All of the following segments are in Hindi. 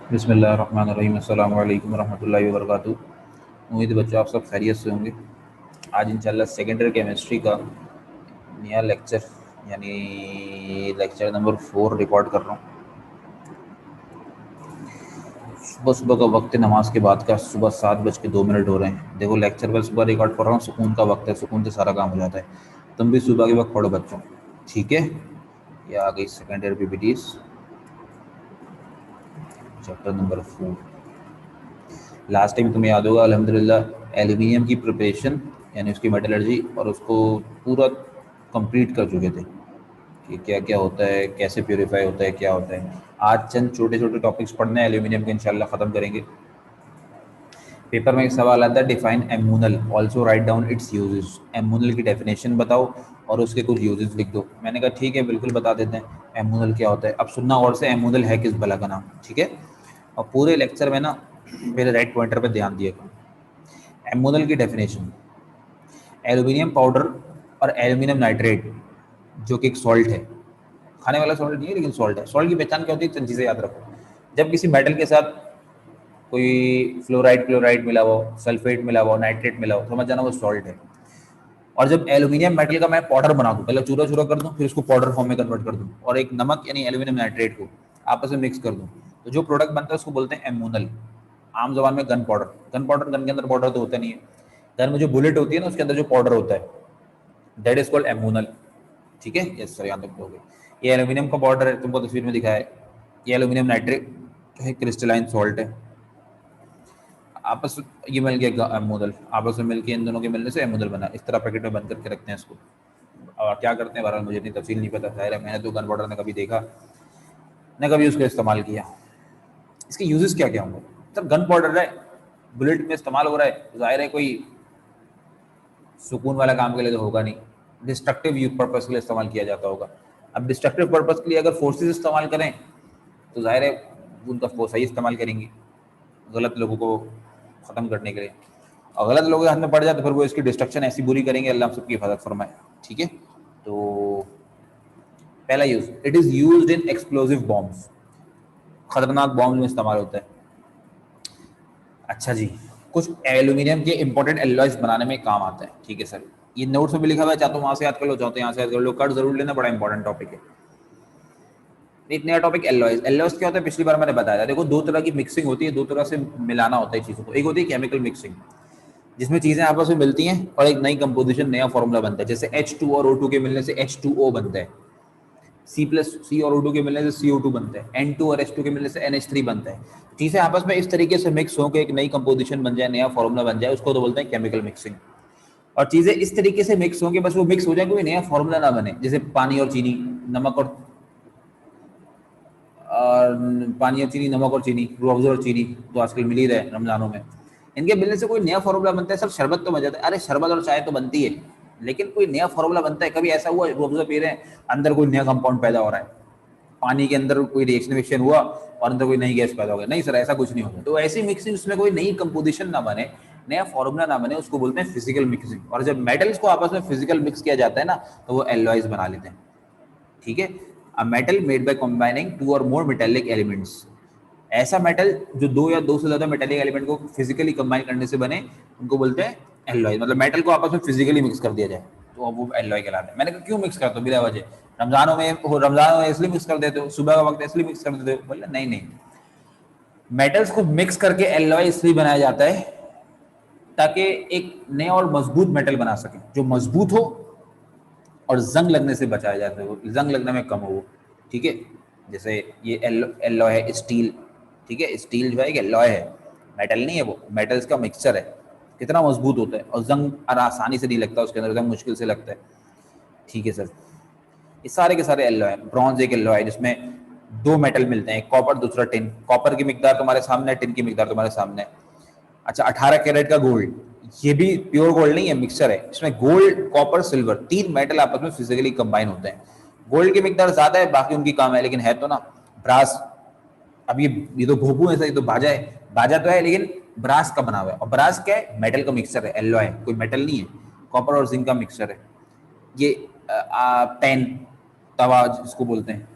बिस्मिल्लाहिर्रहमानिर्रहीम। अस्सलामु अलैकुम वरहमतुल्लाहि वबरकातुहू। उम्मीद है बच्चों आप सब खैरियत से होंगे। आज इंशाल्लाह सेकेंडरी केमिस्ट्री का नया लेक्चर यानी लेक्चर नंबर 4 रिकॉर्ड कर रहा हूँ। सुबह सुबह का वक्त है, नमाज के बाद का। सुबह 7:02 हो रहे हैं। देखो लेक्चर पर सुबह रिकॉर्ड कर रहा हूँ, सुकून का वक्त है, सुकून से सारा काम हो जाता है। तुम भी सुबह के वक्त पढ़ो बच्चों, ठीक है। ये आ गई secondary PPTs chapter number 4। Last time तुम्हें याद होगा अल्हम्दुलिल्लाह एल्यूमिनियम की प्रिपरेशन यानी उसकी मेटलर्जी और उसको पूरा कंप्लीट कर चुके थे कि क्या क्या होता है, कैसे प्योरीफाई होता है, क्या होता है। आज चंद छोटे छोटे टॉपिक्स पढ़ने हैं एल्यूमिनियम के, इंशाल्लाह ख़त्म करेंगे। पेपर में एक सवाल आता है, define ammonal also write down its uses. Ammonal की डेफिनेशन बताओ और उसके कुछ यूजेस लिख दो। मैंने कहा ठीक है, बिल्कुल बता देते हैं एमोनल क्या होता है। अब सुनना और से, एमोनल है किस भला का नाम, ठीक है। और पूरे लेक्चर में ना मेरे राइट पॉइंटर पे ध्यान दिएगा। एमोनल की डेफिनेशन, एल्यूमिनियम पाउडर और एल्यूमिनियम नाइट्रेट जो कि एक सॉल्ट है, खाने वाला सॉल्ट नहीं है लेकिन सॉल्ट है। सॉल्ट की पहचान क्या होती है, चंद चीज़ें याद रखो। जब किसी मेटल के साथ कोई फ्लोराइड क्लोराइड मिला हो, सल्फेट मिला हो, नाइट्रेट मिला हो, समझ जाना वो सॉल्ट है। और जब एल्यूमिनियम मेटल का मैं पाउडर बना दूं, पहले चूरा चूरा कर दूं, फिर उसको पाउडर फॉर्म में कन्वर्ट कर दूं और एक नमक यानी एल्यूमिनियम नाइट्रेट को आपस में मिक्स कर दूं, तो जो प्रोडक्ट बनता है उसको बोलते हैं एमोनल। आम जबान में gun powder. Gun powder, gun के अंदर पाउडर तो होता नहीं है। गन में जो बुलेट होती है ना, उसके अंदर जो पाउडर होता है दैट इज कॉल्ड एमोनल, ठीक है। यस सर, याद रखोगे। ये एल्यूमिनियम का पाउडर है, तुमको तस्वीर में दिखाया है। ये एल्यूमिनियम नाइट्रेट है, क्रिस्टलाइन सॉल्ट है। आपस ये मिल गया एमोनल, आपस में मिलके इन दोनों के मिलने से एमोनल बना। इस तरह पैकेट में बंद करके रखते हैं इसको। और क्या करते हैं बहरहाल मुझे इतनी तफसील नहीं पता, जाहिर है मैंने तो गन पाउडर ने कभी देखा न कभी उसका इस्तेमाल किया। इसके यूजेस क्या क्या होंगे। सर गन पाउडर है, बुलेट में इस्तेमाल हो रहा है, तो जाहिर है कोई सुकून वाला काम के लिए तो होगा नहीं, डिस्ट्रक्टिव यूज पर्पज के लिए इस्तेमाल किया जाता होगा। अब डिस्ट्रक्टिव पर्पज के लिए अगर फोर्सेज इस्तेमाल करें तो जाहिर है उनका सही इस्तेमाल करेंगे, गलत लोगों को ख़त्म करने के लिए। और गलत लोगों के हाथ में पड़ जाए तो फिर वो इसकी डिस्ट्रक्शन ऐसी बुरी करेंगे, अल्लाह हम सबकी हिफाजत फरमाए, ठीक है। तो पहला use, it is used in explosive bombs. खतरनाक बॉम्ब में इस्तेमाल होता है। अच्छा जी, कुछ एल्यूमिनियम के इंपॉर्टेंट एलॉयज बनाने में काम आता है, ठीक है सर। ये नोट्स में भी लिखा हुआ है, चाहते हो वहां से याद कर लो, चाहते हो यहाँ से याद कर लो। कट जरूर लेना, बड़ा इंपॉर्टेंट टॉपिक है। एक नया टॉपिक एलॉयज। एलॉयज क्या होता है, पिछली बार मैंने बताया था। देखो दो तरह की मिक्सिंग होती है, दो तरह से मिलाना होता है चीज़ों को। एक होती है केमिकल मिक्सिंग, जिसमें चीज़ें आपस में मिलती हैं और एक नई कंपोजिशन, नया फॉर्मूला बनता है। जैसे H2 और O2 के मिलने से H2O बनता है, C+C और O2 के मिलने से CO2 बनता है, N2 और H2 के मिलने से NH3 बनता है। चीज़ें आपस में इस तरीके से मिक्स होकर एक नई कंपोजिशन बन जाए, नया फॉर्मूला बन जाए, उसको तो बोलते हैं केमिकल मिक्सिंग। और चीज़ें इस तरीके से मिक्स होंगे, बस वो मिक्स हो जाए, कोई नया फॉर्मूला ना बने। जैसे पानी और चीनी, नमक और पानी और चीनी, नमक और चीनी, रूह अफ़ज़ा और चीनी तो आजकल मिल ही रहे रमज़ानों में। इनके मिलने से कोई नया फार्मूला बनता है। सर शरबत तो मजा आता है, अरे शरबत और चाय तो बनती है, लेकिन कोई नया फार्मूला बनता है। कभी ऐसा हुआ रूह अफ़ज़ा पी रहे हैं, अंदर कोई नया कंपाउंड पैदा हो रहा है, पानी के अंदर कोई रिएक्शन हुआ और अंदर कोई नई गैस पैदा हो गई? नहीं सर, ऐसा कुछ नहीं होता। तो ऐसी मिक्सिंग जिसमें कोई नई कंपोजिशन ना बने, नया फॉर्मूला ना बने, उसको बोलते हैं फिजिकल मिक्सिंग। और जब मेटल्स को आपस में फिजिकल मिक्स किया जाता है ना, तो वो एलॉयज बना लेते हैं, ठीक है। A metal made by combining two और मोर मेटेलिक एलिमेंट्स। ऐसा मेटल जो दो या दो से ज्यादा मेटेलिक एलिमेंट को फिजिकली कंबाइन करने से बने, उनको बोलते हैं एलॉय। मतलब मेटल को आपस में फिजिकली मिक्स कर दिया जाए तो अब वो एलॉय कहलाता है। मैंने कहा क्यों मिक्स करते हो बिना वजह? रमजानों में इसलिए मिक्स कर देते हो, सुबह का वक्त इसलिए मिक्स कर देते हो? बोले नहीं नहीं, मेटल्स को मिक्स करके एलॉय इसलिए बनाया जाता है ताकि एक नया और मजबूत मेटल बना सके, जो मजबूत हो और जंग लगने से बचाया जाता है, वो जंग लगने में कम हो वो, ठीक है। जैसे ये एलॉय है, स्टील, ठीक है। स्टील जो है एक एलॉय है, मेटल नहीं है, वो मेटल्स का मिक्सचर है। कितना मजबूत होता है और जंग आसानी से नहीं लगता उसके अंदर, जंग मुश्किल से लगता है, ठीक है सर। ये सारे के सारे एलॉय है। ब्रॉन्ज एक एलॉय है जिसमें दो मेटल मिलते हैं, एक कॉपर दूसरा टिन। कॉपर की मिकदार तुम्हारे सामने है, टिन की मिकदार तुम्हारे सामने है। अच्छा, 18 कैरेट का गोल्ड, ये भी प्योर गोल्ड नहीं है, मिक्सचर है। इसमें गोल्ड कॉपर सिल्वर तीन मेटल आपस में फिजिकली कंबाइन होते हैं। गोल्ड की मिकदार ज्यादा है, बाकी उनकी कम है, लेकिन है तो ना ब्रास। अब ये तो भोपू है, ये तो बाजा है। बाजा तो है लेकिन ब्रास का बना हुआ है। और ब्रास क्या है? मेटल का मिक्सचर है, एलॉय है, कोई मेटल नहीं है। कॉपर और जिंक का मिक्सचर है ये। पैन, तवा जिसको बोलते हैं,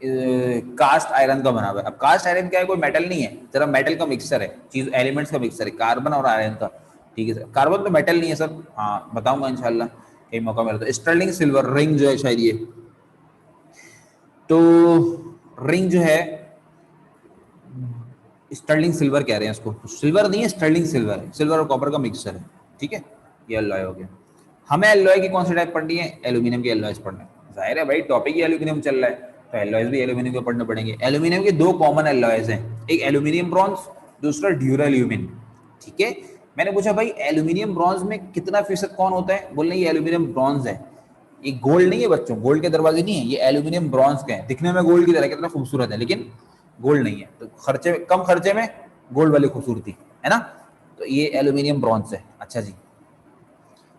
कास्ट आयरन का बना हुआ है। अब कास्ट आयरन क्या है, कोई मेटल नहीं है, जरा मेटल का मिक्सचर है, चीज एलिमेंट्स का मिक्सचर है, कार्बन और आयरन का। ठीक है सर, कार्बन तो मेटल नहीं है सर। हाँ बताऊंगा इंशाल्लाह कहीं मौका मिला तो। स्टर्लिंग सिल्वर रिंग जो है शायद ये, तो रिंग जो है स्टर्लिंग सिल्वर कह रहे हैं इसको, सिल्वर नहीं है स्टर्लिंग सिल्वर है, सिल्वर और कॉपर का मिक्सचर है। ठीक है, ये एलॉय हो गया। हमें एलॉय की कौन सी टाइप पढ़नी है, एल्यूमिनियम की एलॉयज पढ़ना है। जाहिर है भाई टॉपिक ही एल्यूमिनियम चल रहा है, तो एलॉयज भी एल्यूमिनियम के पढ़ने पड़ेंगे। एल्यूमिनियम के दो कॉमन एलॉयज हैं, एक एल्यूमिनियम ब्रॉन्ज, दूसरा ड्यूराल्यूमिन। ठीक है, मैंने पूछा भाई एल्यूमिनियम ब्रॉन्ज में कितना फीसद कौन होता है, बोलने ये एल्यूमिनियम ब्रॉन्ज है। ये गोल्ड नहीं है बच्चों, गोल्ड के दरवाजे नहीं है, ये एल्यूमिनियम ब्रॉन्ज के हैं, दिखने में गोल्ड की तरह कितना खूबसूरत है, लेकिन गोल्ड नहीं है। तो खर्चे कम खर्चे में गोल्ड वाली खूबसूरती है ना, तो ये एल्यूमिनियम ब्रॉन्ज है। अच्छा जी,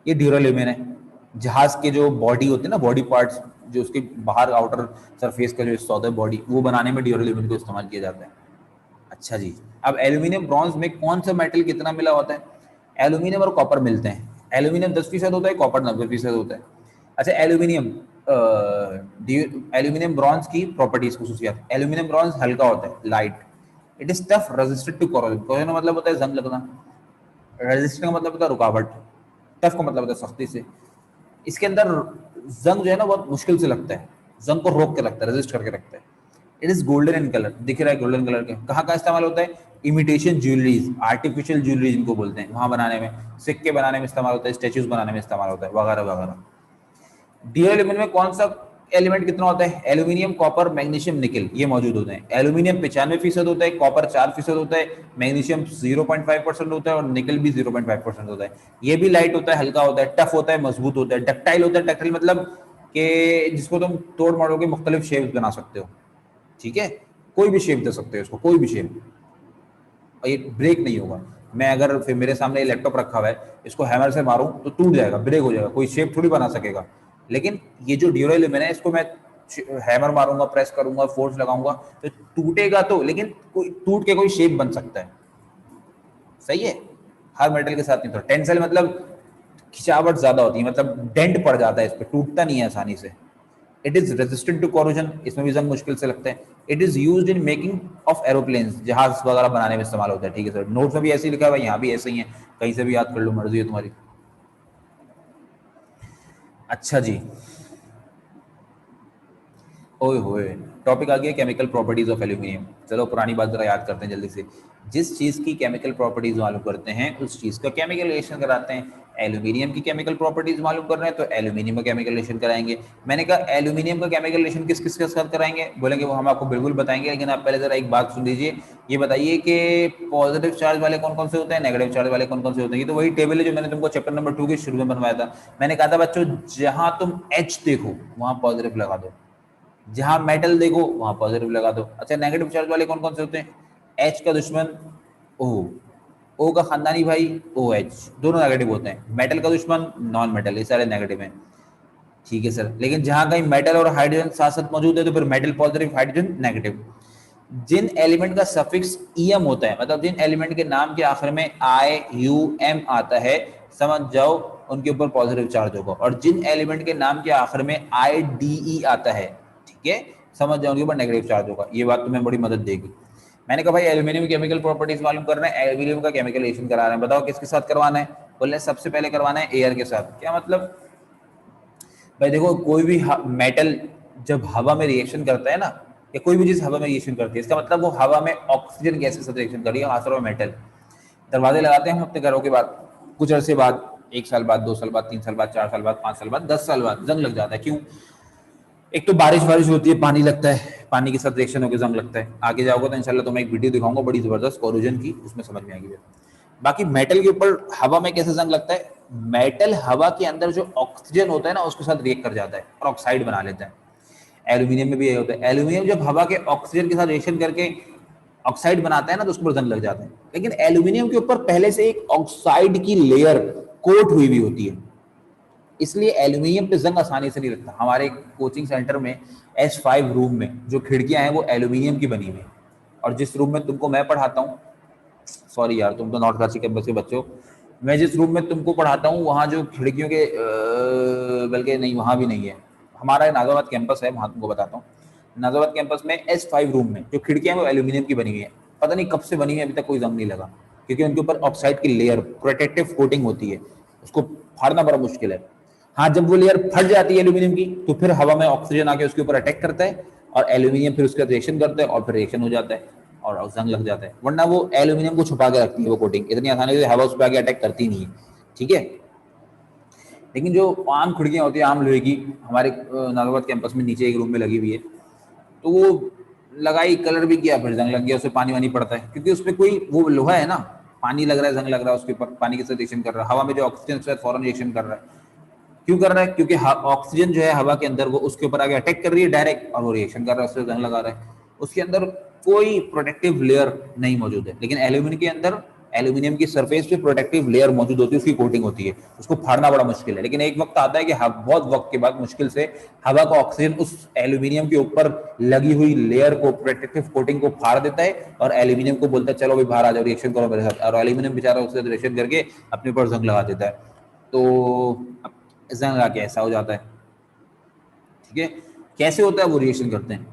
ये ड्यूराल्यूमिन है। जहाज के जो बॉडी होते हैं ना, बॉडी पार्ट्स जो उसके बाहर आउटर सरफेस का जो हिस्सा होता है बॉडी, वो बनाने में ड्यूराल्यूमिन को इस्तेमाल किया जाता है। अच्छा जी, अब एल्यूमिनियम ब्रॉन्ज में कौन सा मेटल कितना मिला होता है, एल्यूमिनियम और कॉपर मिलते हैं। एल्यूमिनियम 10% होता है, कॉपर 90% होता है। अच्छा एल्यूमिनियम एल्यूमिनियम ब्रॉन्ज की प्रॉपर्टीज खसूसियात, एल्यूमिनियम ब्रॉन्ज हल्का होता है, light, it is tough resisted to corrosion. Corrosion मतलब होता है जंग लगना, रेजिस्टेंट का मतलब होता है रुकावट, टफ का मतलब होता है सख्ती से। इसके अंदर जंग जो है ना बहुत मुश्किल से लगता है, जंग को रोक के रखता है, रेजिस्ट करके रखता है। It is golden in colour, दिख रहा है गोल्डन कलर के। कहाँ का इस्तेमाल होता है, इमिटेशन ज्वेलरीज, आर्टिफिशियल ज्वेलरी जिनको बोलते हैं, वहां बनाने में, सिक्के बनाने में इस्तेमाल होता है, स्टेच्यूज बनाने में इस्तेमाल होता है, वगैरह वगैरह। ड्यूरेलिमिन में कौन सा एलिमेंट कितना होता है, एल्यूमिनियम कॉपर मैग्नीशियम निकल, ये मौजूद होते हैं। एल्यूमिनियम 95% होता है, कॉपर 4% होता है, मैग्नीशियम 0.5% होता है और निकल भी 0.5% होता है। ये भी लाइट होता है, हल्का होता है, टफ होता है, मजबूत होता है, डक्टाइल होता है। डक्टाइल मतलब कि जिसको तुम तोड़ मरोड़ के मुख्तलिफ शेप बना सकते हो। ठीक है, कोई भी शेप दे सकते हो इसको, कोई भी शेप, और ये ब्रेक नहीं होगा। मैं अगर फिर मेरे सामने लैपटॉप रखा हुआ है, इसको हैमर से मारूं तो टूट जाएगा, ब्रेक हो जाएगा, कोई शेप थोड़ी बना सकेगा। लेकिन ये जो ड्यूरेलिमिन है, इसको मैं हैमर मारूंगा, प्रेस करूंगा, फोर्स लगाऊंगा तो टूटेगा तो, लेकिन कोई टूट के कोई शेप बन सकता है। सही है, हर मेटल के साथ नहीं। तो टेंसाइल मतलब खिंचावट ज्यादा होती है, मतलब डेंट पड़ जाता है इस पर, टूटता नहीं है आसानी से। It is resistant to corrosion, इसमें भी जंग मुश्किल से लगता है। It is used in making of aeroplanes, जहाज वगैरह बनाने में इस्तेमाल होता है। ठीक है सर, नोट्स में भी ऐसे ही लिखा है, यहाँ भी ऐसे ही है, कहीं से भी याद कर लो, मर्जी है तुम्हारी। अच्छा जी, ओए होए, टॉपिक आ गया केमिकल प्रॉपर्टीज ऑफ एल्यूमिनियम। चलो पुरानी बात जरा याद करते हैं जल्दी से। जिस चीज की केमिकल प्रॉपर्टीज मालूम करते हैं उस चीज का केमिकल रिएक्शन कराते हैं। एल्यूमिनियम की केमिकल प्रॉपर्टीज मालूम कर रहे हैं तो एल्यूमिनियम का केमिकल रिएक्शन कराएंगे। मैंने कहा एल्यूमिनियम का केमिकल रिएक्शन किस किस के साथ कराएंगे, बोलेंगे वो हम आपको बिल्कुल बताएंगे, लेकिन आप पहले जरा एक बात सुन लीजिए। ये बताइए कि पॉजिटिव चार्ज वाले कौन कौन से होते हैं, नेगेटिव चार्ज वाले कौन कौन से होते हैं। ये तो वही टेबल है जो मैंने तुमको चैप्टर नंबर 2 के शुरू में बनवाया था। मैंने कहा था बच्चों, जहां तुम H देखो वहां पॉजिटिव लगा दो, जहां मेटल देखो वहां पॉजिटिव लगा दो। अच्छा नेगेटिव चार्ज वाले कौन कौन से होते हैं, एच का दुश्मन ओ, ओ का खानदानी भाई ओ एच, दोनों नेगेटिव होते हैं। मेटल का दुश्मन नॉन मेटल, ये सारे नेगेटिव हैं। ठीक है सर, लेकिन जहां कहीं मेटल और हाइड्रोजन साथ साथ मौजूद है तो फिर मेटल पॉजिटिव, हाइड्रोजन नेगेटिव। जिन एलिमेंट का सफिक्स ईएम होता है, मतलब जिन एलिमेंट के नाम के आखिर में आई यू एम आता है, समझ जाओ उनके ऊपर पॉजिटिव चार्ज होगा। और जिन एलिमेंट के नाम के आखिर में आई डी ई आता है, ठीक है, समझ जाओ उनके ऊपर नेगेटिव चार्ज होगा। ये बात तुम्हें बड़ी मदद देगी। मैंने कहा भाई एल्यूमिनियम केमिकल प्रॉपर्टीज मालूम कर रहे हैं, एल्यूमिनियम का केमिकल रिएक्शन करा रहे हैं, बताओ किसके साथ करवाना है। बोले सबसे पहले करवाना है एयर के साथ। क्या मतलब भाई, देखो कोई भी मेटल जब हवा में रिएक्शन करता है ना, या कोई भी चीज हवा में रिएक्शन करती है, इसका मतलब वो हवा में ऑक्सीजन गैस के साथ रिएक्शन कर रही है, खासतौर पर मेटल। दरवाजे लगाते हैं हम अपने घरों के बाद, कुछ अरसे बाद, 1 साल बाद, 2 साल बाद, 3 साल बाद, 4 साल बाद, 5 साल बाद, 10 साल बाद जंग लग जाता है। क्यों? एक तो बारिश बारिश होती है, पानी लगता है, पानी के साथ रिएक्शन होकर जंग लगता है। आगे जाओगे तो इंशाल्लाह तुम्हें एक वीडियो दिखाऊंगा बड़ी जबरदस्त कोरोजन की, उसमें समझ में आएगी। बाकी मेटल के ऊपर हवा में कैसे जंग लगता है, मेटल हवा के अंदर जो ऑक्सीजन होता है ना उसके साथ रिएक्ट कर जाता है और ऑक्साइड बना लेता है। एल्यूमिनियम में भी यही होता है, एल्यूमिनियम जब हवा के ऑक्सीजन के साथ रिएक्शन करके ऑक्साइड बनाता है ना तो उसके ऊपर जंग लग जाता है। लेकिन एल्यूमिनियम के ऊपर पहले से एक ऑक्साइड की लेयर कोट हुई होती है, इसलिए एल्यूमिनियम पे जंग आसानी से नहीं लगता। हमारे कोचिंग सेंटर में S5 रूम में जो खिड़कियां हैं वो एल्यूमिनियम की बनी हुई है। और जिस रूम में तुमको मैं पढ़ाता हूँ, सॉरी यार तुम तो नॉर्थ कराची कैंपस के बच्चे हो, मैं जिस रूम में तुमको पढ़ाता हूँ वहाँ जो खिड़कियों के बल्कि नहीं, वहाँ भी नहीं है, हमारा नाजाबाद कैंपस है, वहाँ तुमको बताता हूँ। नाजिबाद कैंपस में S5 रूम में जो खिड़कियां हैं वो एल्यूमिनियम की बनी हुई है, पता नहीं कब से बनी है, अभी तक कोई जंग नहीं लगा, क्योंकि उनके ऊपर ऑक्साइड की लेयर प्रोटेक्टिव कोटिंग होती है, उसको फाड़ना बड़ा मुश्किल है। हाँ, जब वो लेयर फट जाती है एल्यूमिनियम की, तो फिर हवा में ऑक्सीजन आके उसके ऊपर अटैक करता है और एल्यूमिनियम फिर उसका रिएक्शन करता है और फिर रिएक्शन हो जाता है और जंग लग जाता है। वरना वो एल्यूमिनियम को छुपा के रखती है वो कोटिंग, इतनी आसानी से हवा उस पर आके अटैक करती नहीं है, ठीक है। लेकिन जो आम खिड़कियां होती है आम लोहे की, हमारे नागौर कैंपस में नीचे एक रूम में लगी हुई है, तो वो लगाई, कलर भी किया, फिर जंग लग गया, उससे पानी वानी पड़ता है, क्योंकि उसमें कोई वो लोहा है ना, पानी लग रहा है, जंग लग रहा है उसके ऊपर, पानी के साथ रिएक्शन कर रहा है, हवा में जो ऑक्सीजन के साथ फौरन रिएक्शन कर रहा है। क्यों कर रहा है? क्योंकि ऑक्सीजन जो है हवा के अंदर वो उसके ऊपर आगे अटैक कर रही है डायरेक्ट, और वो रिएक्शन कर रहा है, उससे जंग लगा रहा है। उसके अंदर कोई प्रोटेक्टिव लेयर नहीं मौजूद है, लेकिन एल्यूमिनियम के अंदर एल्यूमिनियम की सरफेस पे प्रोटेक्टिव लेयर मौजूद होती है, उसकी कोटिंग होती है, उसको फाड़ना बड़ा मुश्किल है। लेकिन एक वक्त आता है कि बहुत वक्त के बाद मुश्किल से हवा का ऑक्सीजन उस एल्यूमिनियम के ऊपर लगी हुई लेयर को, प्रोटेक्टिव कोटिंग को फाड़ देता है और एल्यूमिनियम को बोलता है चलो भाई बाहर आ जाओ, रिएक्शन करो मेरे साथ, और एल्यूमिनियम बेचारा उससे रिएक्शन करके अपने ऊपर जंग लगा देता है। तो जंग लगा के ऐसा हो जाता है, ठीक है। कैसे होता है? वो रिएक्शन करते हैं।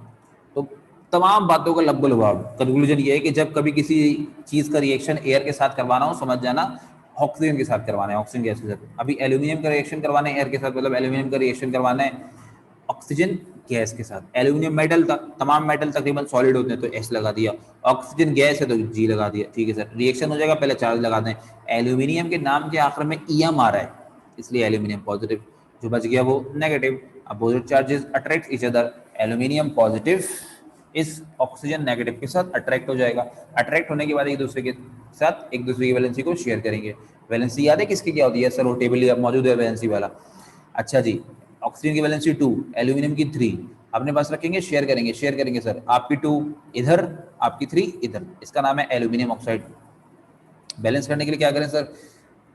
तो तमाम बातों का लब्बो लुभाव कंक्लूजन ये है कि जब कभी किसी चीज का रिएक्शन एयर के साथ करवाना हो, समझ जाना ऑक्सीजन के साथ करवाना है, ऑक्सीजन गैस के साथ। अभी एल्यूमिनियम का रिएक्शन करवाना है एयर के साथ, मतलब एल्यूमिनियम का रिएक्शन करवाना है ऑक्सीजन गैस के साथ। एल्यूमिनियम मेटल था, तमाम मेटल तकरीबन सॉलिड होते हैं तो एस लगा दिया, ऑक्सीजन गैस है तो जी लगा दिया, ठीक है सर, रिएक्शन हो जाएगा, पहले चार्ज लगा दें। एल्यूमिनियम के नाम के आखिर में ईएम आ रहा है, इसलिए एल्यूमिनियम पॉजिटिव, जो बच गया वो negative. Opposite charges attract each other, aluminium positive इस ऑक्सीजन नेगेटिव के साथ अट्रैक्ट हो जाएगा। अट्रैक्ट होने के बाद एक दूसरे के साथ एक दूसरे की वैलेंसी को शेयर करेंगे। वैलेंसी याद है किसकी क्या होती है? सर वो टेबल मौजूद है वैलेंसी वाला। अच्छा जी, ऑक्सीजन की वैलेंसी 2, एल्यूमिनियम की 3 अपने पास रखेंगे, शेयर करेंगे, शेयर करेंगे सर, आपकी 2 इधर, आपकी 3 इधर, इसका नाम है एल्यूमिनियम ऑक्साइड। बैलेंस करने के लिए क्या करें सर?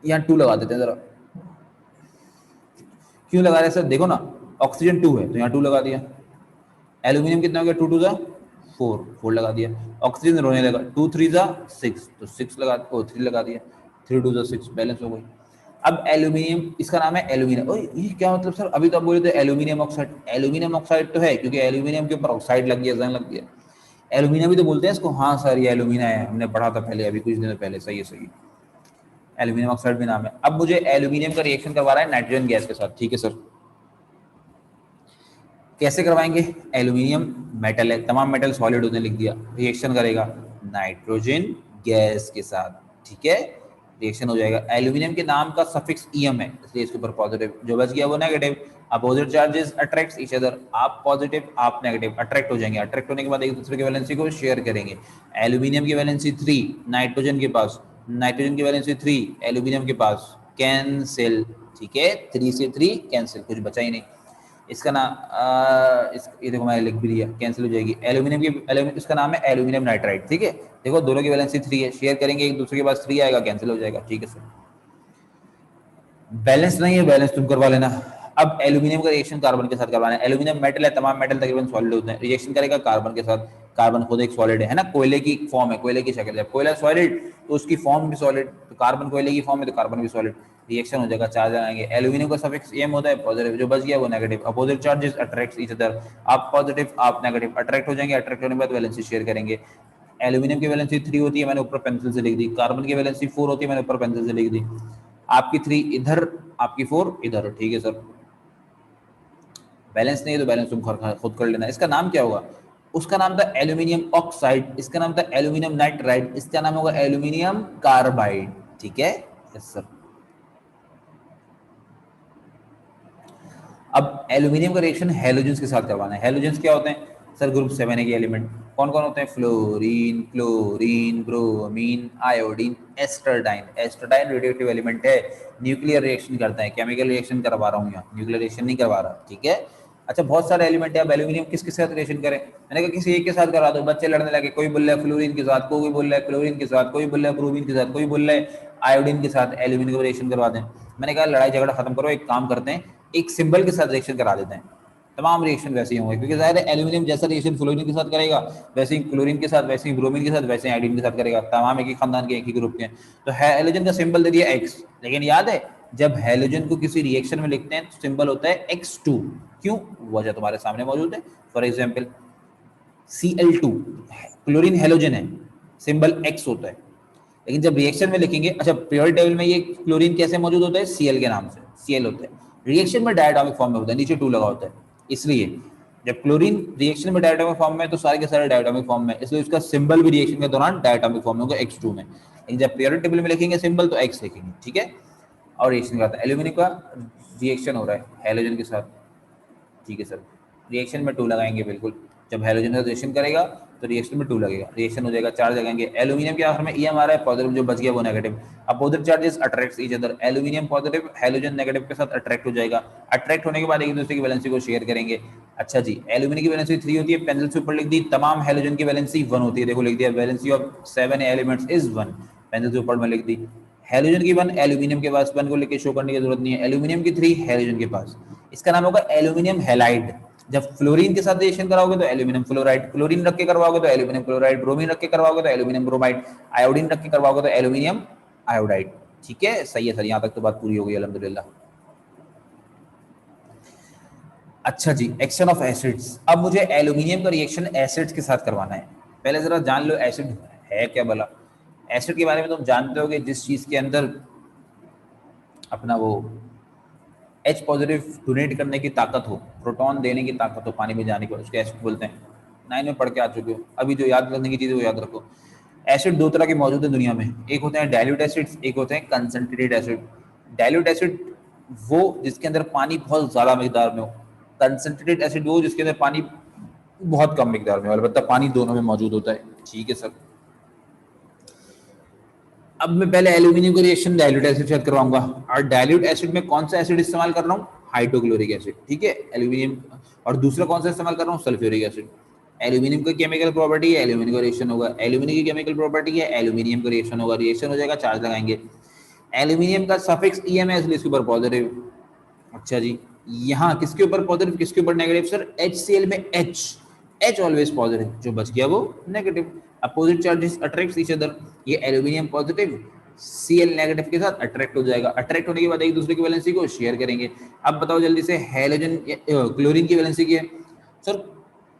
यहाँ 2 लगा देते हैं जरा। क्यों लगा रहे हैं सर? देखो ना, ऑक्सीजन 2 है तो यहाँ 2 लगा दिया, एल्यूमिनियम कितना हो गया? 2 2 जा 4, 4 लगा दिया, ऑक्सीजन रोने लगा, 2 3 जा 6 तो 6 लगा, 3 लगा दिया, 3 2 जा 6, बैलेंस हो गई। अब एल्यूमिनियम, इसका नाम है एल्यूमिनियम। ओए ये क्या मतलब सर? अभी तो आप बोले थे एल्यूमिनियम ऑक्साइड। एल्यूमिनियम ऑक्साइड तो है क्योंकि एल्यूमिनियम के ऊपर ऑक्साइड लग गया, जंग लग गया, एल्यूमिनियम भी तो बोलते हैं इसको। हाँ सर ये एल्यूमिना है, हमने पढ़ा था पहले अभी कुछ दिनों पहले, सही है सही, एल्यूमिनियम ऑक्साइड भी नाम है। अब मुझे एल्यूमिनियम का रिएक्शन करवा रहा है नाइट्रोजन गैस के साथ, ठीक है सर। कैसे करवाएंगे? एल्यूमिनियम मेटल है, तमाम मेटल सॉलिड होने लिख दिया, रिएक्शन करेगा नाइट्रोजन गैस के साथ, ठीक है, रिएक्शन हो जाएगा। एल्यूमिनियम के नाम का सफिक्स ईएम है इसलिए इसके ऊपर पॉजिटिव, जो बच गया वो negative. Opposite charges attracts each other, आप पॉजिटिव आप नेगेटिव, अट्रैक्ट हो जाएंगे, अट्रैक्ट होने के बाद एक दूसरे की वैलेंसी को शेयर करेंगे। एल्यूमिनियम की वैलेंसी 3 नाइट्रोजन के पास, नाइट्रोजन की वैलेंसी 3 एल्यूमिनियम के पास, कैंसिल, ठीक है, 3 से 3 कैंसिल, कुछ बचा ही नहीं। इसका नाम ये देखो मैंने लिख भी दिया, कैंसिल हो जाएगी। एल्यूमिनियम इसका नाम है एल्यूमिनियम नाइट्राइड, ठीक है। देखो दोनों की वैलेंसी 3 है, शेयर करेंगे एक दूसरे के पास, 3 आएगा, कैंसिल हो जाएगा, ठीक है सर। बैलेंस नहीं है, बैलेंस तुम करवा लेना। अब एल्यूमिनियम का रिएक्शन कार्बन के साथ करवाना है। एल्यूमिनियम मेटल है, तमाम मेटल तकरीबन सॉलिड होते हैं, रिएक्शन करेगा कार्बन के साथ। कार्बन खुद एक सॉलिड है ना, कोयले की फॉर्म है, कोयले की शक्ल है, कोयला सॉलिड तो उसकी फॉर्म भी सॉलिड, तो कार्बन कोयले की फॉर्म है तो कार्बन भी सॉलिड, रिएक्शन हो जाएगा, चार्ज आएंगे। एल्यूमिनियम का सफिक्स एम होता है पॉजिटिव, जो बच गया वो negative. Opposite charges attract each other, आप पॉजिटिव आप नेगेटिव, अट्रैक्ट हो जाएंगे, अट्रैक्ट होने के बाद वैलेंसी शेयर करेंगे। एल्यूमिनियम की वैलेंसी 3 होती है, मैंने ऊपर पेंसिल से लिख दी। कार्बन की वैलेंसी 4 होती है, मैंने ऊपर पेंसिल से लिख दी। आपकी 3 इधर, आपकी 4 इधर, ठीक है सर। बैलेंस नहीं है तो बैलेंस तुम खुद कर लेना। इसका नाम क्या होगा? उसका नाम था एल्यूमिनियम ऑक्साइड, इसका नाम था एल्यूमिनियम नाइट्राइड, इसका नाम होगा एल्यूमिनियम कार्बाइड, ठीक है। Yes sir. अब एल्यूमिनियम का रिएक्शन हैलोजेंस के साथ करवाना है। हैलोजेंस क्या होते हैं सर? ग्रुप 7 के एलिमेंट कौन कौन होते हैं? Fluorine, chlorine, bromine, iodine, astatine. Astatine radioactive element है, न्यूक्लियर रिएक्शन करता है, केमिकल रिएक्शन करवा रहा हूँ यहाँ, न्यूक्लियर रिएक्शन नहीं करवा रहा, ठीक है। अच्छा बहुत सारे एलिमेंट है, अब एल्यूमिनियम किसके साथ रिएक्शन करें? मैंने कहा किसी एक के साथ करा दो, बच्चे लड़ने लगे, कोई बोल रहा है फ्लोरीन के साथ, कोई बोल रहा है क्लोरीन के साथ, कोई बोल रहा है ब्रोमीन के साथ, कोई बोल रहा है आयोडीन के साथ, एल्यूमिनियम रिएक्शन करवा दें। मैंने कहा लड़ाई झगड़ा खत्म करो, एक काम करते हैं, एक सिंबल के साथ रिएक्शन करा देते हैं, तमाम रिएक्शन वैसे ही होंगे, क्योंकि जाहिर है एल्यूमिनियम जैसा रिएक्शन फ्लोरीन के साथ करेगा वैसे ही क्लोरीन के साथ, वैसे ही ब्रोमीन के साथ, वैसे ही आयोडीन के साथ करेगा, तमाम एक ही खानदान के, एक ही ग्रुप के। तो हैलोजन का सिंबल दे दिया X, लेकिन याद है जब हैलोजन को किसी रिएक्शन में लिखते हैं तो सिंबल होता है X2। क्यों? वजह तुम्हारे सामने मौजूद है। For example Cl2 chlorine halogen है, सिंबल X होता है, लेकिन जब रिएक्शन में लिखेंगे, अच्छा पीरियोडिक टेबल में ये क्लोरीन कैसे मौजूद होता है, Cl के नाम से, Cl होता है, रिएक्शन में डायटोमिक फॉर्म में होता है, नीचे 2 लगा होता है, इसलिए जब क्लोरीन रिएक्शन में डायटोमिक फॉर्म में तो सारे के सारे डायटोमिक फॉर्म में, इसलिए उसका सिंबल भी रिएक्शन के दौरान डायटोमिक फॉर्म में होगा X2 में, लेकिन जब पीरियोडिक टेबल में लिखेंगे सिंबल तो X लिखेंगे, ठीक है। और रिएक्शन करता है, एल्यूमिनियम का रिएक्शन हो रहा है हेलोजन के साथ, ठीक है सर, रिएक्शन में 2 लगाएंगे, बिल्कुल जब हेलोजन रिएक्शन करेगा तो रिएक्शन में 2 लगेगा, रिएक्शन हो जाएगा, चार्ज लगाएंगे, एल्यूमिनियम के आखिर में EM आ रहा है पॉजिटिव, जो बच गया वो negative, opposite charges attract each other, aluminium positive halogen negative के साथ अट्रैक्ट हो जाएगा, अट्रैक्ट होने के बाद एक दूसरे की वैलेंसी को शेयर करेंगे। अच्छा जी, एल्यूमिनियम की वैलेंसी 3 होती है, पेंसिल से ऊपर लिख दी, तमाम हेलोजन की वैलेंसी 1 होती है, देखो लिख दिया, valency of 7 elements is 1, pencil से ऊपर में लिख दी, हेलोजन की 1, एल्यूमिनियम के पास 1 को लेके शो करने की जरूरत नहीं है, एल्यूमिनियम की 3, हेलोजन के पास, इसका नाम होगा एल्यूमिनियम हैलाइड। जब फ्लोरीन के साथ रिएक्शन कराओगे तो एल्यूमिनियम फ्लोराइड, क्लोरीन रख के करवाओगे तो एल्यूमिनियम क्लोराइड, ब्रोमीन रख के करवाओगे तो एल्यूमिनियम ब्रोमाइड, आयोडीन रख के करवाओगे तो एल्यूमिनियम आयोडाइड, ठीक है, सही है सर, यहां तक तो बात पूरी हो गई अल्हम्दुलिल्लाह। अच्छा जी, एक्शन ऑफ एसिड्स, अब मुझे एल्यूमिनियम का रिएक्शन एसिड्स के साथ करवाना है, पहले जरा जान लो एसिड है क्या भला। एसिड के बारे में तुम जानते हो कि जिस चीज के अंदर अपना वो H पॉजिटिव डोनेट करने की ताकत हो, प्रोटॉन देने की ताकत हो पानी में जाने की, उसके एसिड बोलते हैं, 9 में पढ़ के आ चुके हो, अभी जो याद रखने की चीज़ है वो याद रखो। एसिड 2 तरह के मौजूद है दुनिया में, एक होते हैं डाइल्यूट एसिड्स, एक होते हैं कंसंट्रेटेड एसिड। डाइल्यूट एसिड वो जिसके अंदर पानी बहुत ज़्यादा मिकदार में हो, कंसंट्रेटेड एसिड वो जिसके अंदर पानी बहुत कम मिकदार में हो, अलबत्ता पानी दोनों में मौजूद होता है, ठीक है सर। अब मैं पहले एल्यूमिनियम का रिएक्शन डाइल्यूट एसिड से करवाऊंगा, और डाइल्यूट एसिड में कौन सा एसिड इस्तेमाल कर रहा हूँ, हाइड्रोक्लोरिक एसिड, ठीक है, एल्यूमिनियम, और दूसरा कौन सा इस्तेमाल कर रहा हूँ, सल्फ्यूरिक एसिड। एल्यूमिनियम का केमिकल प्रॉपर्टी है, एल्यूमिनियम का रिएक्शन होगा, एल्यूमिनियम की केमिकल प्रॉपर्टी है, एल्यूमिनियम का रिएक्शन होगा, रिएक्शन हो जाएगा, चार्ज लगाएंगे, एल्यूमिनियम का सफिक्स EM है इसलिए इसके ऊपर पॉजिटिव। अच्छा जी, यहाँ किसके ऊपर पॉजिटिव, किसके ऊपर नेगेटिव सर, HCl में H ऑलवेज पॉजिटिव, जो बच गया वो negative, opposite charges attract each other, ये एल्यूमिनियम पॉजिटिव Cl नेगेटिव के साथ अट्रैक्ट हो जाएगा, अट्रैक्ट होने के बाद एक दूसरे की वैलेंसी को शेयर करेंगे। अब बताओ जल्दी से, हेलोजन क्लोरीन की वैलेंसी क्या है सर,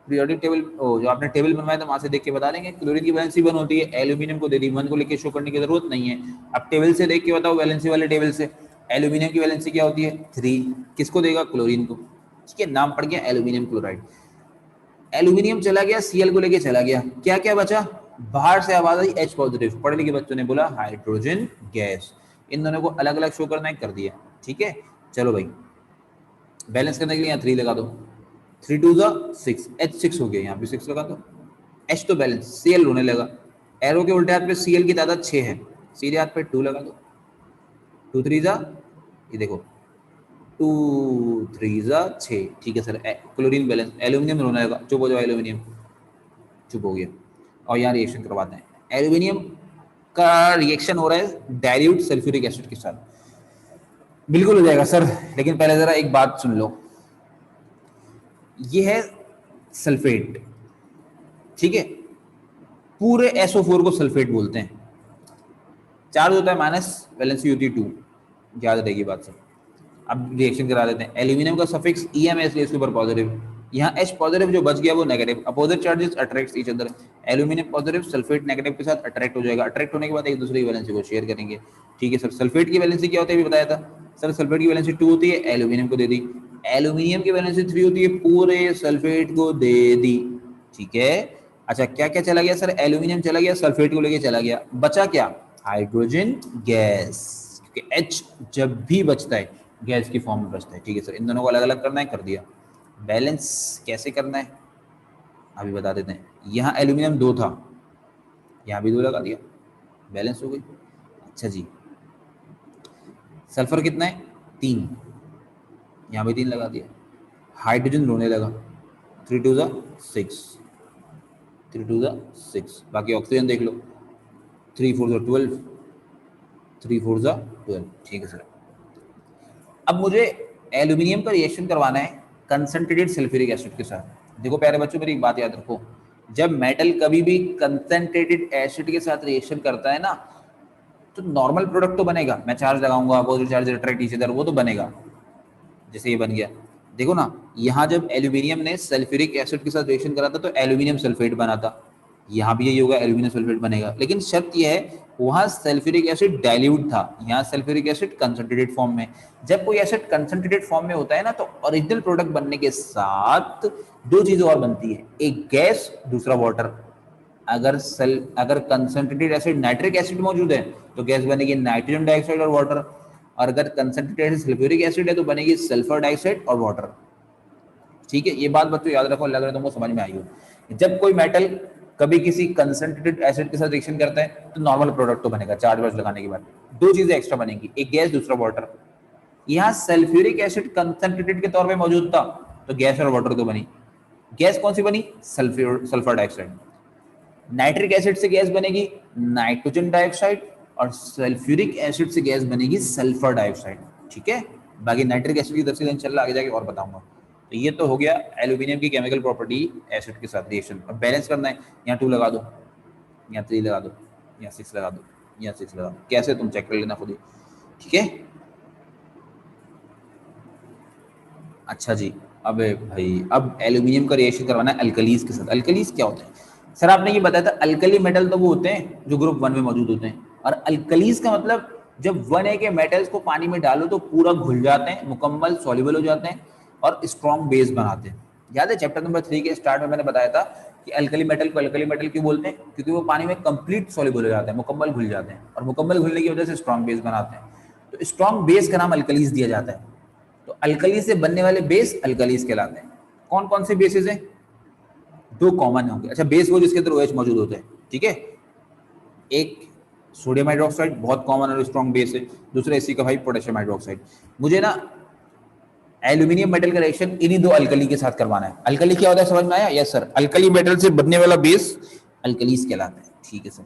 पीरियोडिक टेबल जो आपने टेबल बनवाया था वहां से देख के बता देंगे, क्लोरीन की वैलेंसी 1 होती है, एल्यूमिनियम को दे दी 1 को लेके शो करने की जरूरत नहीं है, अब टेबल से देख के बताओ, वैलेंसी वाले टेबल से, एल्यूमिनियम की वैलेंसी क्या होती है 3, किसको देगा, क्लोरीन को, ठीक है, नाम पड़ गया एल्यूमिनियम क्लोराइड। एल्यूमिनियम चला गया, Cl को लेके चला गया, क्या क्या बचा, बाहर से आवाज आई H पॉजिटिव, पढ़े लिखे बच्चों ने बोला हाइड्रोजन गैस, इन दोनों को अलग अलग शो करना है, कर दिया, ठीक है। चलो भाई, बैलेंस करने के लिए यहाँ 3 लगा दो, 3 2 6, H6 हो गया, यहाँ भी 6 लगा दो, H तो बैलेंस, Cl रोने लगा, एरो के उल्टे हाथ पे Cl की तादाद 6 है, सीधे हाथ पे 2 लगा दो, 2 3 ये देखो 2 3 6, ठीक है सर, क्लोरीन बैलेंस, एल्यूमिनियम रोने लगा, चुप हो जाओ एल्यूमिनियम, चुप हो गया, और यहाँ रिएक्शन करवाते हैं, एल्यूमिनियम का रिएक्शन हो रहा है डाइल्यूट सल्फ्यूरिक एसिड के साथ, बिल्कुल हो जाएगा सर, लेकिन पहले जरा एक बात सुन लो, ये है सल्फेट, ठीक है, पूरे SO4 को सल्फेट बोलते हैं, चार्ज होता है माइनस, वैलेंसी होती है 2, याद रहेगी बात सर। अब रिएक्शन करा देते हैं, एल्यूमिनियम का सफिक्स EM है इसलिए इसके ऊपर पॉजिटिव, यहाँ H पॉजिटिव जो बच गया वो negative, opposite charges attract each other, aluminium positive sulphate negative के साथ अट्रैक्ट हो जाएगा, अट्रैक्ट होने के बाद एक दूसरे की वैलेंसी को शेयर करेंगे, ठीक है सर। सल्फेट की वैलेंसी क्या होती है अभी बताया था सर, सल्फेट की वैलेंसी 2 होती है, एल्यूमिनियम को दे दी, एल्यूमिनियम की वैलेंसी 3 होती है, पूरे सल्फेट को दे दी, ठीक है। अच्छा क्या क्या चला गया सर, एल्यूमिनियम चला गया, सल्फेट को लेके चला गया, बचा क्या, हाइड्रोजन गैस, क्योंकि H जब भी बचता है गैस की फॉर्म में बचता है, ठीक है सर। इन दोनों को अलग अलग करना है, कर दिया। बैलेंस कैसे करना है अभी बता देते हैं। यहाँ एल्यूमिनियम 2 था, यहाँ भी 2 लगा दिया, बैलेंस हो गई। अच्छा जी, सल्फर कितना है 3, यहाँ भी 3 लगा दिया, हाइड्रोजन रोने लगा, 3 2 6, 3 2 6, बाकी ऑक्सीजन देख लो, 3 4 12, 3 4 12, ठीक है सर। अब मुझे एल्यूमिनियम का रिएक्शन करवाना है कंसंट्रेटेड सल्फ्यूरिक एसिड के साथ। देखो प्यारे बच्चों मेरी एक बात याद रखो, जब मेटल कभी भी कंसंट्रेटेड एसिड के साथ रिएक्शन करता है ना, तो नॉर्मल प्रोडक्ट तो बनेगा, मैं चार्ज लगाऊंगा, positive charge attract each other, वो तो बनेगा, जैसे ये बन गया, देखो ना, यहाँ जब एल्यूमिनियम ने सल्फ्यूरिक एसिड के साथ रिएक्शन करा था तो एल्यूमिनियम सल्फेट बना था, यहाँ भी यही होगा, एल्यूमिनियम सल्फेट बनेगा। लेकिन शर्त यह है वहाँ सल्फ्यूरिक एसिड डाइल्यूट था, यहाँ सल्फ्यूरिक एसिड कंसंट्रेटेड फॉर्म में। जब कोई एसिड कंसंट्रेटेड फॉर्म में होता है ना तो ओरिजिनल प्रोडक्ट बनने के साथ दो चीजें और बनती है, एक गैस, दूसरा वाटर। अगर कंसंट्रेटेड एसिड नाइट्रिक एसिड मौजूद है तो गैस बनेगी नाइट्रोजन डाइऑक्साइड और वाटर, और अगर कंसंट्रेटेड एसिड सल्फ्यूरिक एसिड है तो बनेगी सल्फर डाइऑक्साइड और वाटर। ठीक है, ये बात बच्चों याद रखो, लग रहा है तुमको समझ में आई हो। जब कोई मेटल कभी किसी कंसंट्रेटेड एसिड के साथ रिएक्शन करता है तो नॉर्मल प्रोडक्ट तो बनेगा, चार्ज वार्ज लगाने के बाद दो चीजें एक्स्ट्रा बनेंगी, एक गैस, दूसरा वाटर। यहाँ सल्फ्यूरिक एसिड कंसंट्रेटेड के तौर पे मौजूद था तो गैस और वाटर तो बनी। गैस कौन सी बनी? Sulphur dioxide. नाइट्रिक एसिड से गैस बनेगी नाइट्रोजन डाइऑक्साइड, और सल्फ्यूरिक एसिड से गैस बनेगी सल्फर डाइऑक्साइड। ठीक है, बाकी नाइट्रिक एसिड की तफसील इंशाल्लाह आगे जाके और बताऊंगा। तो ये तो हो गया एल्यूमिनियम की केमिकल प्रॉपर्टी एसिड के साथ रिएक्शन। अब बैलेंस करना है, यहाँ 2 लगा दो, यहाँ 3 लगा दो, यहाँ 6 लगा दो, यहाँ 6 लगा दो, कैसे तुम चेक कर लेना खुद ही। ठीक है, अच्छा जी। अब भाई अब एल्यूमिनियम का रिएक्शन करवाना है अल्कलीज के साथ। अल्कलीज क्या होते हैं सर? आपने ये बताया था अल्कली मेटल तो वो होते हैं जो ग्रुप 1 में मौजूद होते हैं, और अल्कलीज का मतलब जब 1A के मेटल्स को पानी में डालो तो पूरा घुल जाते हैं, मुकम्मल सॉल्युबल हो जाते हैं और स्ट्रॉन्ग बेस बनाते हैं। याद है चैप्टर नंबर 3 के स्टार्ट में मैंने बताया था कि अल्कली मेटल को अल्कली मेटल क्यों बोलते हैं? क्योंकि वो पानी में कंप्लीट सॉल्युबल हो जाते हैं, मुकम्मल घुल जाते हैं, और मुकम्मल घुलने की वजह से स्ट्रॉन्ग बेस बनाते हैं। तो स्ट्रॉन्ग बेस का नाम अल्कलीज दिया जाता है। तो अल्कली से बनने वाले बेस अल्कलीज कहलाते हैं। कौन कौन से बेसिस हैं? 2 कॉमन होंगे। अच्छा, बेस वो जिसके अंदर OH मौजूद होते हैं। ठीक है, एक सोडियम हाइड्रोक्साइड बहुत कॉमन और स्ट्रॉन्ग बेस है, दूसरा इसी का भाई पोटेशियम हाइड्रोक्साइड। मुझे ना एल्यूमिनियम मेटल का रिएक्शन इन्हीं 2 अल्कली के साथ करवाना है। अल्कली क्या होता है समझ में आया? यस सर, अल्कली मेटल से बनने वाला बेस अल्कलीज कहलाता है। ठीक है सर,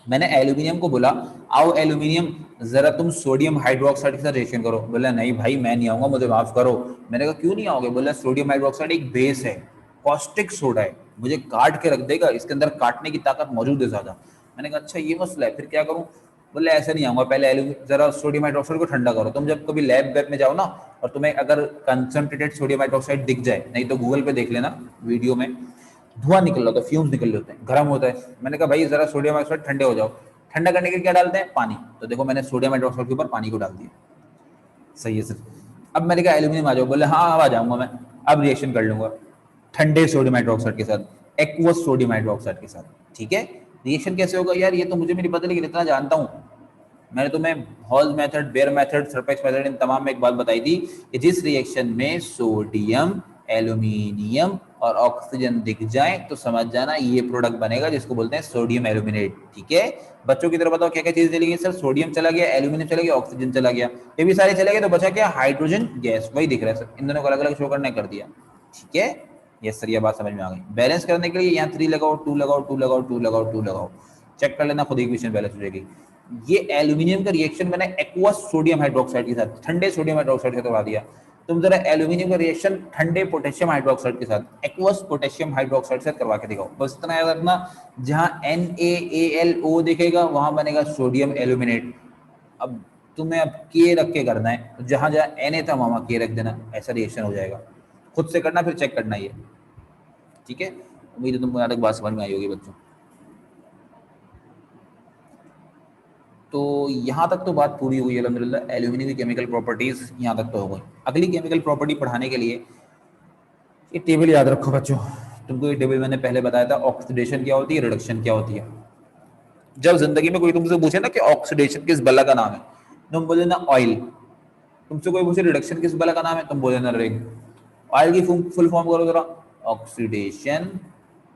मैंने एल्यूमिनियम को बोला आओ एल्यूमिनियम जरा तुम सोडियम हाइड्रोक्साइड के साथ रिएक्शन करो। बोला नहीं भाई मैं नहीं आऊंगा, मुझे माफ करो। मैंने कहा क्यों नहीं आओगे? बोला सोडियम हाइड्रोक्साइड एक बेस है, कॉस्टिक सोडा है, मुझे काट के रख देगा, इसके अंदर काटने की ताकत मौजूद है ज्यादा। मैंने कहा अच्छा ये मसला है, फिर क्या करूं? बोले ऐसे नहीं आऊंगा, पहले जरा सोडियम हाइड्रोक्साइड को ठंडा करो। तुम जब कभी लैब वेब में जाओ ना और तुम्हें अगर कंसंट्रेटेड सोडियम हाइड्रोक्साइड दिख जाए, नहीं तो गूगल पे देख लेना वीडियो में, धुआं निकल रहा होता है, फ्यूम्स निकल रहे होते हैं, गर्म होता है। मैंने कहा भाई जरा सोडियम हाइड्रोक्साइड ठंडे हो जाओ। ठंडा करने के लिए क्या डालते हैं? पानी। तो देखो मैंने सोडियम हाइड्रोक्साइड के ऊपर पानी को डाल दिया। सही है सर। अब मैंने कहा एल्यूमिनियम आ जाओ। बोले हाँ अब आ जाऊंगा मैं, अब रिएक्शन कर लूंगा ठंडे सोडियम हाइड्रोक्साइड के साथ, एक्वस सोडियम हाइड्रोक्साइड के साथ। ठीक है, रिएक्शन कैसे होगा यार ये तो मुझे नहीं पता, लेकिन इतना जानता हूँ मैंने तुम्हें Hall method, Bayer method, Serpeck method, इन तमाम में एक बात बताई थी कि जिस रिएक्शन में सोडियम, एल्यूमिनियम और ऑक्सीजन दिख जाए तो समझ जाना ये प्रोडक्ट बनेगा जिसको बोलते हैं सोडियम एल्यूमिनेट। ठीक है, बच्चों की तरह बताओ क्या क्या चीजें चली गई सर? सोडियम चला गया, एल्यूमिनियम चला गया, ऑक्सीजन चला गया, ये भी सारे चले गए, तो बचा क्या? Hydrogen gas. वही दिख रहा है सर, इन दोनों को अलग अलग शो करने कर दिया। ठीक है, यस सर, ये बात समझ में आ गई। बैलेंस करने के लिए यहाँ 3 लगाओ, 2 लगाओ, 2 लगाओ, 2 लगाओ, 2 लगाओ, चेक कर लेना खुद ही इक्वेशन बैलेंस हो जाएगी। ये एल्यूमिनियम का रिएक्शन मैंने एक्वस सोडियम हाइड्रोक्साइड के साथ, ठंडे सोडियम हाइड्रोक्साइड के साथ करवा दिया। तुम जरा एल्यूमिनियम का रिएक्शन ठंडे पोटेशियम हाइड्रोक्साइड के साथ, एक्वस पोटेशियम हाइड्रोक्साइड के साथ करवा के दिखाओ। बस इतना याद रखना, जहां NaAlO दिखेगा वहां बनेगा सोडियम एल्यूमिनेट। अब तुम्हें अब के रख के करना है, तो जहां जहां Na था वहां के रख देना, ऐसा रिएक्शन हो जाएगा। खुद से करना फिर चेक करना ये। ठीक है, उम्मीद है तुमको यहाँ तक बात समझ में आई होगी बच्चों। तो यहाँ तक तो बात पूरी हुई अल्हम्दुलिल्लाह, एल्यूमिनियम की केमिकल प्रॉपर्टीज यहाँ तक तो हो गई। अगली केमिकल प्रॉपर्टी पढ़ाने के लिए ये टेबल याद रखो बच्चों। तुमको ये टेबल मैंने पहले बताया था, ऑक्सीडेशन क्या होती है, रिडक्शन क्या होती है। जब जिंदगी में कोई तुमसे पूछे ना कि ऑक्सीडेशन किस बला का नाम है, तुम बोले ना ऑयल। तुमसे कोई पूछे रिडक्शन किस बला का नाम है, तुम बोले ना रिंग। ऑयल की फुल फॉर्म करो जरा। Oxidation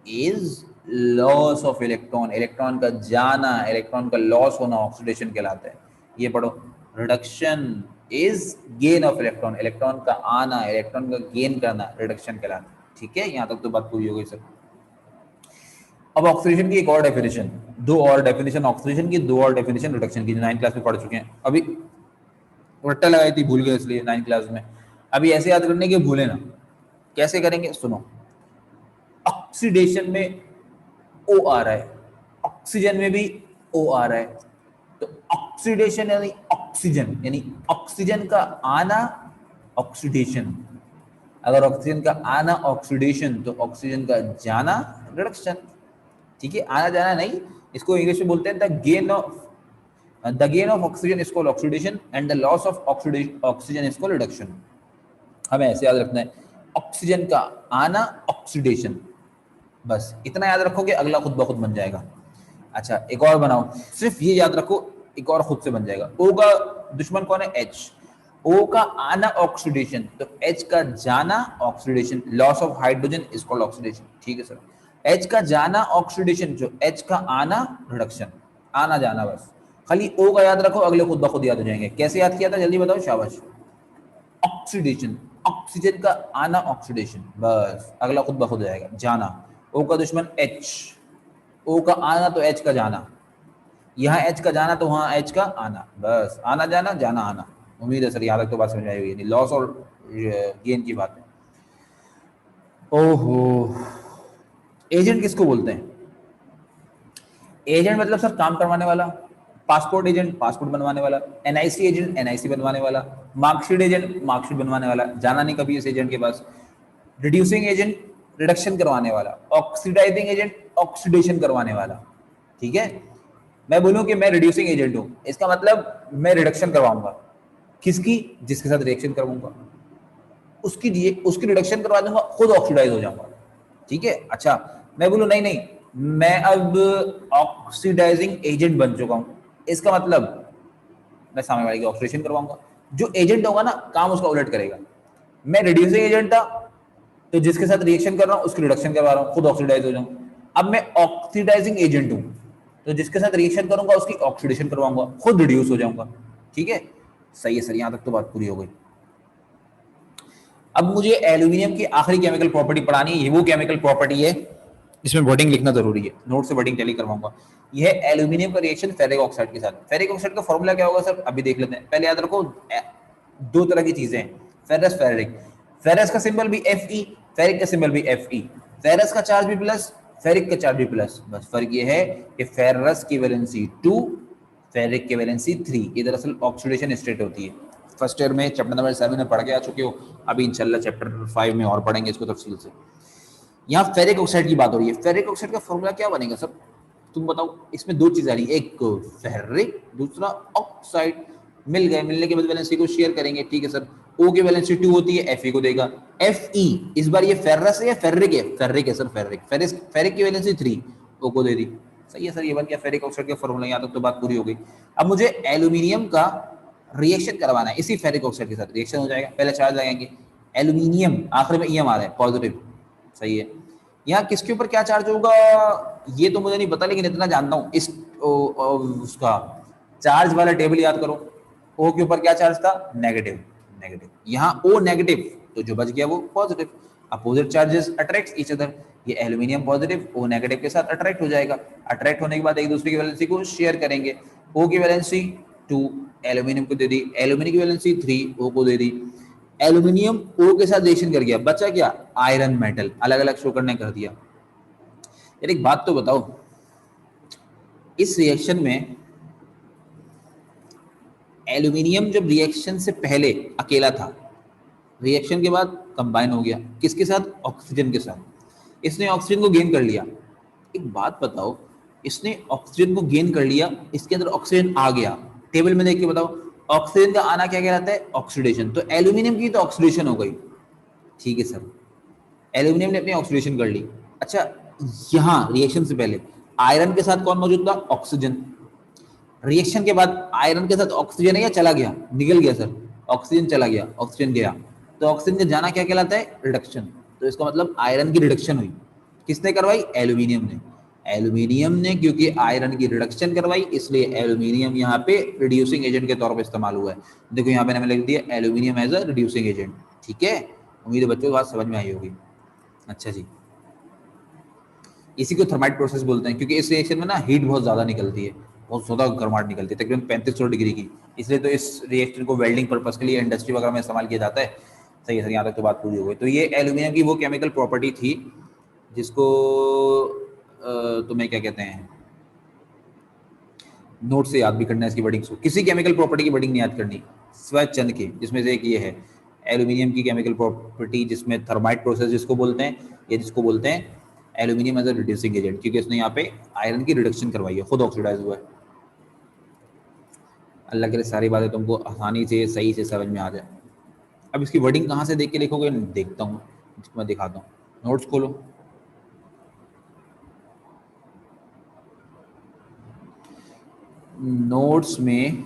is loss of electron, electron का जाना, इलेक्ट्रॉन का लॉस होना ऑक्सीडेशन कहलाता है। ये पढ़ो। Reduction is gain of electron, electron का आना, इलेक्ट्रॉन का गेन करना रिडक्शन कहलाता है। ठीक है, यहाँ तक तो बात पूरी हो गई सर। अब ऑक्सीडेशन की एक और डेफिनेशन, 2 और डेफिनेशन ऑक्सीडेशन की, 2 और डेफिनेशन रिडक्शन की, 9th क्लास में पढ़ चुके हैं। अभी रट्टा लगाई थी भूल गए इसलिए 9th क्लास में। अभी ऐसे याद करने के भूले ना, कैसे करेंगे सुनो। ऑक्सीडेशन में O आ रहा है, ऑक्सीजन में भी O आ रहा है, तो ऑक्सीडेशन यानी ऑक्सीजन, यानी ऑक्सीजन का आना ऑक्सीडेशन, अगर ऑक्सीजन का आना ऑक्सीडेशन तो ऑक्सीजन का जाना रिडक्शन। ठीक है, आना जाना नहीं, इसको इंग्लिश में बोलते हैं the gain of oxygen is called oxidation and the loss of oxygen is called reduction. हमें ऐसे याद रखना है, ऑक्सीजन का आना ऑक्सीडेशन, बस इतना याद रखोगे, अगला खुद ब खुद बन जाएगा। अच्छा एक और बनाओ, सिर्फ ये याद रखो, एक और खुद से बन जाएगा। O का दुश्मन कौन है? H। O का आना ऑक्सीडेशन तो H का जाना oxidation, loss of hydrogen is called oxidation. ठीक है सर, H का जाना ऑक्सीडेशन, जो H का आना रिडक्शन, आना जाना बस। खाली O का याद रखो, अगले खुद ब खुद याद हो जाएंगे। कैसे याद किया था जल्दी बताओ, शाबाश। ऑक्सीडेशन, ऑक्सीजन का आना ऑक्सीडेशन, बस अगला खुद ब खुद जाएगा, जाना। O का दुश्मन H, O का आना तो H का जाना, यहाँ H का जाना तो वहाँ H का आना, बस आना जाना जाना आना। उम्मीद है सर यहाँ तक तो बात समझ आई होगी, लॉस और गेन की बात है। ओहो, एजेंट किसको बोलते हैं? एजेंट मतलब सर काम करवाने वाला, पासपोर्ट एजेंट पासपोर्ट बनवाने वाला, एनआईसी एजेंट एनआईसी बनवाने वाला, मार्कशीट एजेंट मार्कशीट बनवाने वाला, जाना नहीं कभी इस एजेंट के पास। रिड्यूसिंग एजेंट रिडक्शन करवाने वाला, ऑक्सीडाइजिंग एजेंट ऑक्सीडेशन करवाने वाला। ठीक है, मैं बोलूं कि मैं रिड्यूसिंग एजेंट हूं, इसका मतलब मैं रिडक्शन करवाऊंगा, किसकी? जिसके साथ रिएक्शन करवाऊंगा उसकी रिडक्शन करवा दूंगा, खुद ऑक्सीडाइज हो जाऊंगा। ठीक है, अच्छा मैं बोलूं नहीं नहीं, मैं अब ऑक्सीडाइजिंग एजेंट बन चुका हूं, इसका मतलब मैं सामने वाले की ऑक्सीडेशन करवाऊंगा। जो एजेंट होगा ना, काम उसका उलट करेगा। मैं रिड्यूसिंग एजेंट था तो जिसके साथ रिएक्शन कर रहा हूं उसकी रिडक्शन करवा रहा हूं, खुद ऑक्सीडाइज हो जाऊं। अब मैं ऑक्सीडाइजिंग एजेंट हूं तो जिसके साथ रिएक्शन करूंगा उसकी ऑक्सीडेशन करवाऊंगा, खुद रिड्यूस हो जाऊंगा। ठीक है, सही है सर, यहां तक तो बात पूरी हो गई। अब मुझे एल्यूमिनियम की आखिरी केमिकल प्रॉपर्टी पढ़ानी है, ये वो केमिकल प्रॉपर्टी है इसमें वर्डिंग लिखना जरूरी है, नोट से वर्डिंग टैली करवाऊंगा। यह है एल्यूमिनियम का रिएक्शन फेरिक ऑक्साइड के साथ। फेरिक ऑक्साइड का फॉर्मूला क्या होगा सर, अभी देख लेते हैं। पहले याद रखो, दो तरह की चीजें हैं, फेरस फेरिक। फेरस का सिंबल भी Fe, फेरिक का सिंबल भी Fe। फेरस का चार्ज भी प्लस, फेरिक का चार्ज भी प्लस, बस फर्क ये है कि फेरस की वैलेंसी 2, फेरिक की वैलेंसी 3। ये दरअसल ऑक्सीडेशन स्टेट होती है। फर्स्ट ईयर में चैप्टर नंबर 7 में पढ़ के आ चुके हो, अभी इंशाल्लाह चैप्टर 5 में और पढ़ेंगे इसको तफसील से। यहाँ फेरिक ऑक्साइड की बात हो रही है, फेरिक ऑक्साइड का फॉर्मूला क्या बनेगा सर, तुम बताओ। इसमें दो चीज आ रही है, एक फेरिक, दूसरा ऑक्साइड। मिल गए, मिलने के बाद वैलेंसी को शेयर करेंगे। ठीक है सर, O की वैलेंसी 2 होती है, Fe को देगा। Fe इस बार ये फेरस है या फेरिक है? फेरिक है सर, फेरिक। फेरिक की वैलेंसी 3, O को दे दी। सही है सर, ये बन गया फेरिक ऑक्साइड का फॉर्मूला। यहाँ तक तो बात पूरी हो गई। अब मुझे एल्यूमिनियम का रिएक्शन करवाना है इसी फेरिक ऑक्साइड के साथ, रिएक्शन हो जाएगा। पहले चार्ज लगाएंगे, एल्यूमिनियम, आखिर में EM आ रहा है, पॉजिटिव। सही है, यहाँ किसके ऊपर क्या चार्ज होगा ये तो मुझे नहीं पता, लेकिन इतना जानता हूँ, इस उसका चार्ज वाला टेबल याद करो। O के ऊपर क्या चार्ज था? नेगेटिव। नेगेटिव, यहाँ O नेगेटिव तो जो बच गया वो positive. Opposite charges attract each other, ये एल्यूमिनियम पॉजिटिव O नेगेटिव के साथ अट्रैक्ट हो जाएगा। अट्रैक्ट होने के बाद एक दूसरे की वैलेंसी को शेयर करेंगे। O की वैलेंसी 2 एल्यूमिनियम को दे दी, एल्यूमिनियम की वैलेंसी 3 O को दे दी। एल्यूमिनियम O के साथ रिएक्शन कर गया, बचा क्या? आयरन मेटल, अलग अलग शो करने कर दिया। यार एक बात तो बताओ, इस रिएक्शन में एल्यूमिनियम जब रिएक्शन से पहले अकेला था, रिएक्शन के बाद कंबाइन हो गया, किसके साथ? ऑक्सीजन के साथ। इसने ऑक्सीजन को गेन कर लिया। एक बात बताओ, इसने ऑक्सीजन को गेन कर लिया, इसके अंदर ऑक्सीजन आ गया, टेबल में देख के बताओ ऑक्सीजन का आना क्या कहलाता है? ऑक्सीडेशन। तो एल्यूमिनियम की तो ऑक्सीडेशन हो गई। ठीक है सर, एल्यूमिनियम ने अपनी ऑक्सीडेशन कर ली। अच्छा, यहाँ रिएक्शन से पहले आयरन के साथ कौन मौजूद था? ऑक्सीजन। रिएक्शन के बाद आयरन के साथ ऑक्सीजन है या चला गया? निकल गया सर, ऑक्सीजन चला गया, ऑक्सीजन गया, तो ऑक्सीजन का जाना क्या कहलाता है? रिडक्शन। तो इसका मतलब आयरन की रिडक्शन हुई। किसने करवाई? एल्यूमिनियम ने। एल्यूमिनियम ने क्योंकि आयरन की रिडक्शन करवाई, इसलिए एल्यूमिनियम यहाँ पे रिड्यूसिंग एजेंट के तौर पर इस्तेमाल हुआ है। देखो यहाँ पे मैंने लिख दिया aluminium as a reducing agent. ठीक है, उम्मीद है बच्चों को बात समझ में आई होगी। अच्छा जी, इसी को थर्माइट प्रोसेस बोलते हैं, क्योंकि इस रिएक्शन में ना हीट बहुत ज्यादा निकलती है, बहुत ज्यादा गर्माहट निकलती है, तकरीबन 3500 डिग्री की। इसलिए तो इस रिएक्शन को वेल्डिंग पर्पस के लिए इंडस्ट्री वगैरह में इस्तेमाल किया जाता है। सही है सर, यहाँ तक तो बात पूरी हो गई। तो ये एल्यूमिनियम की वो केमिकल प्रॉपर्टी थी जिसको तुम्हें क्या कहते हैं, नोट से याद भी करना है इसकी वर्डिंग्स को। किसी केमिकल प्रॉपर्टी की वर्डिंग नहीं याद करनी, स्वचंद की, जिसमें से एक ये है एल्यूमिनियम की केमिकल प्रॉपर्टी जिसमें थर्माइट प्रोसेस जिसको बोलते हैं, या जिसको बोलते हैं aluminium as a reducing agent, क्योंकि उसने यहाँ पे आयरन की रिडक्शन करवाई है, खुद ऑक्सीडाइज हुआ है। अल्लाह के लिए सारी बातें तुमको आसानी से सही से समझ में आ जाए। अब इसकी वर्डिंग कहाँ से देख के लिखोगे, देखता हूँ, मैं दिखाता हूँ। नोट्स खोलो, नोट्स में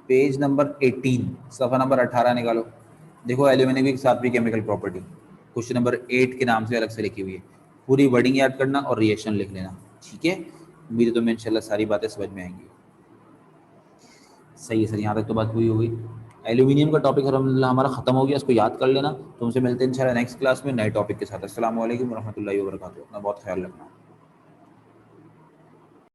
पेज नंबर 18, सफ़ा नंबर 18 निकालो। देखो एल्यूमिनियम की 7वीं केमिकल प्रॉपर्टी क्वेश्चन नंबर 8 के नाम से अलग से लिखी हुई है। पूरी वर्डिंग याद करना और रिएक्शन लिख लेना, ठीक है। उम्मीद है तुम्हें इंशाल्लाह सारी बातें समझ में आएंगी। सही है सर, यहाँ तक तो बात पूरी हो गई। एल्यूमिनियम का टॉपिक अल्हम्दुलिल्लाह हमारा खत्म हो गया, इसको याद कर लेना। तुमसे मिलते हैं इंशाल्लाह नेक्स्ट क्लास में नए टॉपिक के साथ। अस्सलाम वालेकुम रहमतुल्लाहि व बरकातुहू। अपना बहुत ख्याल रखना।